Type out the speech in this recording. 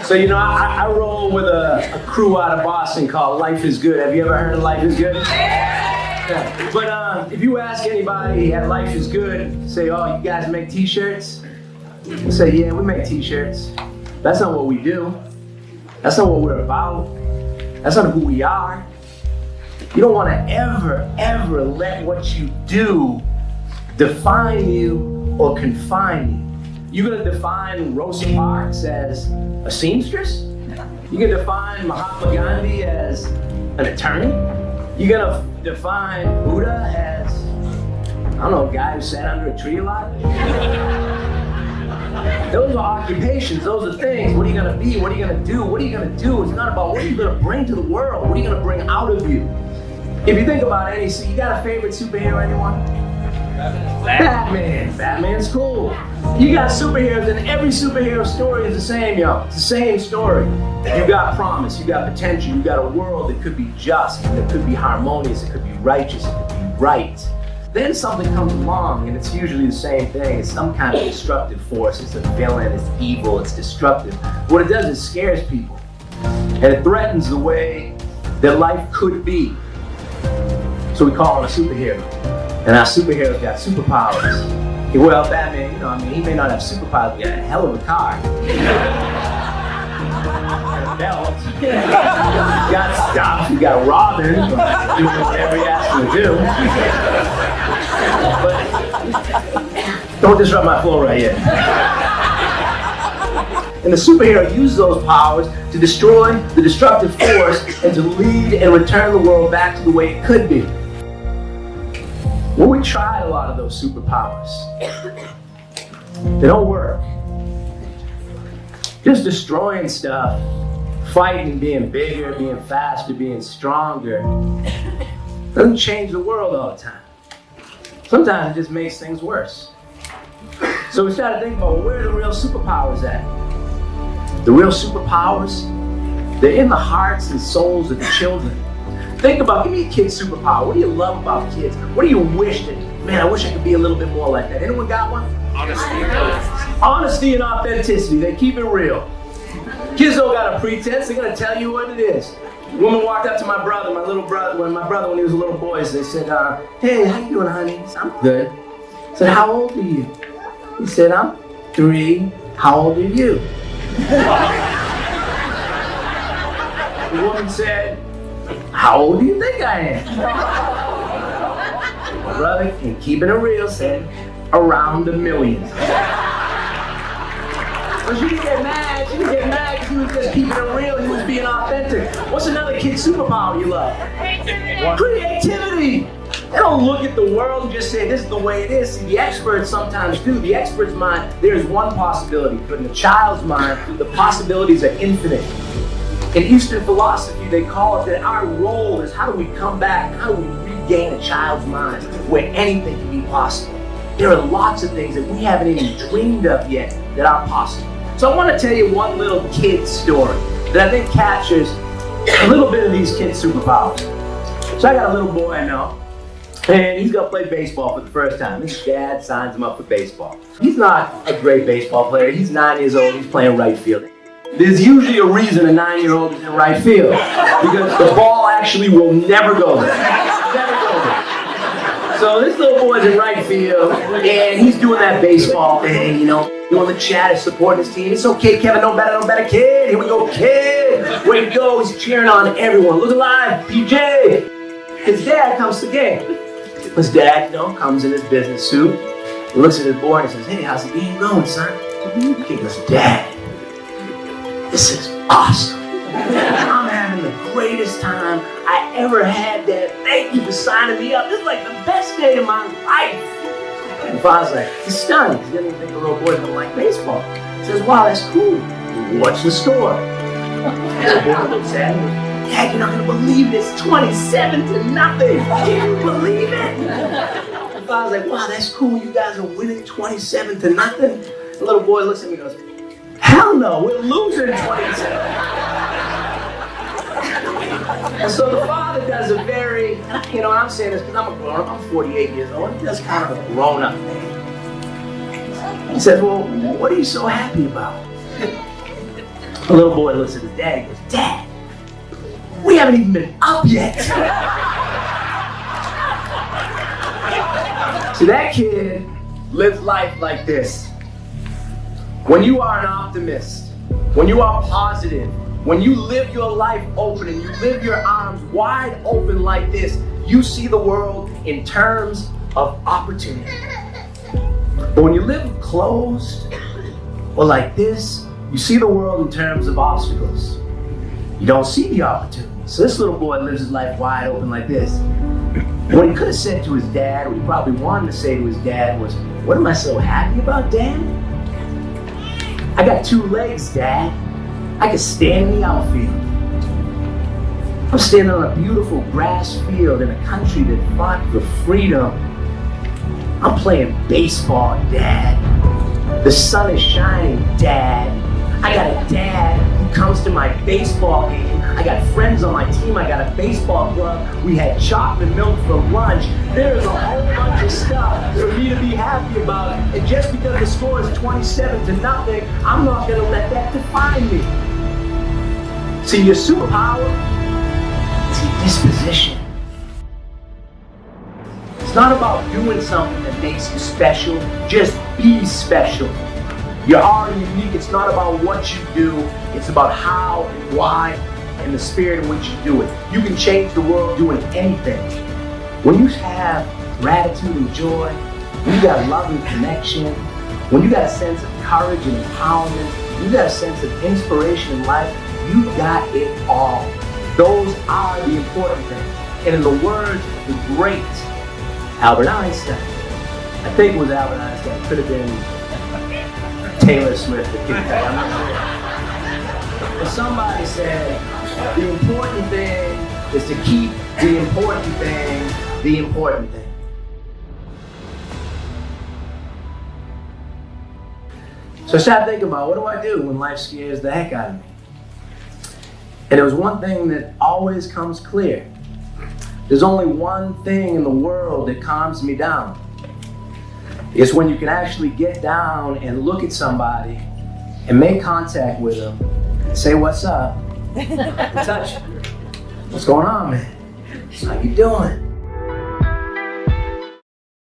So, I roll with a crew out of Boston called Life is Good. Have you ever heard of Life is Good? Yeah. But if you ask anybody at Life is Good, say, oh, you guys make t-shirts? They say, yeah, we make t-shirts. That's not what we do. That's not what we're about. That's not who we are. You don't want to ever let what you do define you or confine you. You're going to define Rosa Parks as a seamstress? You're going to define Mahatma Gandhi as an attorney? You're going to define Buddha as, I don't know, a guy who sat under a tree a lot? Those are occupations, those are things. What are you going to be? What are you going to do? What are you going to do? It's not about what are you going to bring to the world. What are you going to bring out of you? If you think about any, so you got a favorite superhero, anyone? Batman. Batman's cool. You got superheroes, and every superhero story is the same, yo. It's the same story. You got promise, you got potential, you got a world that could be just, that could be harmonious, it could be righteous, it could be right. Then something comes along, and it's usually the same thing. It's some kind of destructive force. It's a villain, it's evil, it's destructive. What it does is it scares people. And it threatens the way that life could be. So we call him a superhero. And our superheroes got superpowers. Well, Batman, he may not have superpowers, but he got a hell of a car. And a belt. You got stuff, you got Robin, doing whatever he asks you to do. But don't disrupt my flow right here. And the superhero uses those powers to destroy the destructive force and to lead and return the world back to the way it could be. Well, we tried a lot of those superpowers. They don't work. Just destroying stuff, fighting, being bigger, being faster, being stronger, doesn't change the world all the time. Sometimes it just makes things worse. So we started thinking about, well, where are the real superpowers at? The real superpowers, they're in the hearts and souls of the children. Think about, give me a kid's superpower. What do you love about kids? What do you wish that, man, I wish I could be a little bit more like that. Anyone got one? Honesty and authenticity. They keep it real. Kids don't got a pretense. They're going to tell you what it is. A woman walked up to my brother, when he was a little boy. They said, hey, how you doing, honey? He said, I'm good. I said, how old are you? He said, I'm 3. How old are you? The woman said, how old do you think I am? My brother, and keeping it real, said, around 1 million. But she didn't get mad. She didn't get mad because he was just keeping it real. He was being authentic. What's another kid's superpower you love? Creativity. They don't look at the world and just say, this is the way it is. See, the experts sometimes do. The expert's mind, there's one possibility. But in the child's mind, the possibilities are infinite. In Eastern philosophy, they call it that our role is how do we come back, how do we regain a child's mind where anything can be possible. There are lots of things that we haven't even dreamed of yet that are possible. So I want to tell you one little kid story that I think captures a little bit of these kids' superpowers. So I got a little boy I know, and he's going to play baseball for the first time. His dad signs him up for baseball. He's not a great baseball player. He's 9 years old. He's playing right field. There's usually a reason a 9-year-old is in right field, because the ball actually will never go there. Never go there. So this little boy's in right field, and he's doing that baseball thing, doing the chat, supporting his team. It's okay, Kevin, no better, kid. Here we go, kid. Way to go. He's cheering on everyone. Look alive, PJ. His dad comes to the game. His dad, comes in his business suit. He looks at his boy and says, hey, how's the game going, son? He goes, Dad, this is awesome. I'm having the greatest time I ever had, Dad. Thank you for signing me up. This is like the best day of my life. And Father's like, he's stunned. He didn't even think the little boy's gonna like baseball. He says, wow, that's cool. What's the score? And the boy looks at him. Dad, you're not gonna believe this. 27-0. Can you believe it? And Father's like, wow, that's cool. You guys are winning 27-0. The little boy looks at me and goes, hell no, we're losing 27. And so the father does a very, I'm saying this because I'm a grown-up, I'm 48 years old, he does kind of a grown-up thing. He says, well, what are you so happy about? A little boy looks at his dad and goes, "Dad, we haven't even been up yet." So that kid lives life like this. When you are an optimist, when you are positive, when you live your life open and you live your arms wide open like this, you see the world in terms of opportunity. But when you live closed or like this, you see the world in terms of obstacles. You don't see the opportunity. So this little boy lives his life wide open like this. What he could have said to his dad, what he probably wanted to say to his dad was, "What am I so happy about, Dad? I got 2 legs, Dad. I can stand in the outfield. I'm standing on a beautiful grass field in a country that fought for freedom. I'm playing baseball, Dad. The sun is shining, Dad. I got a dad who comes to my baseball game. I got friends on my team. I got a baseball club. We had chocolate milk for lunch. There's a whole bunch of stuff for me to be happy about. And just because the score is 27-0, I'm not going to let that define me." See, your superpower is your disposition. It's not about doing something that makes you special. Just be special. You're already unique. It's not about what you do. It's about how and why and the spirit in which you do it. You can change the world doing anything. When you have gratitude and joy, when you got love and connection, when you got a sense of courage and empowerment, you got a sense of inspiration in life, you got it all. Those are the important things. And in the words of the great Albert Einstein, I think it was Albert Einstein, it could have been Taylor Swift, the kid. I'm not sure. But somebody said, the important thing is to keep the important thing the important thing. So I started thinking about, what do I do when life scares the heck out of me? And there was one thing that always comes clear. There's only one thing in the world that calms me down. It's when you can actually get down and look at somebody and make contact with them and say, "What's up?" and touch them. "What's going on, man? How you doing?"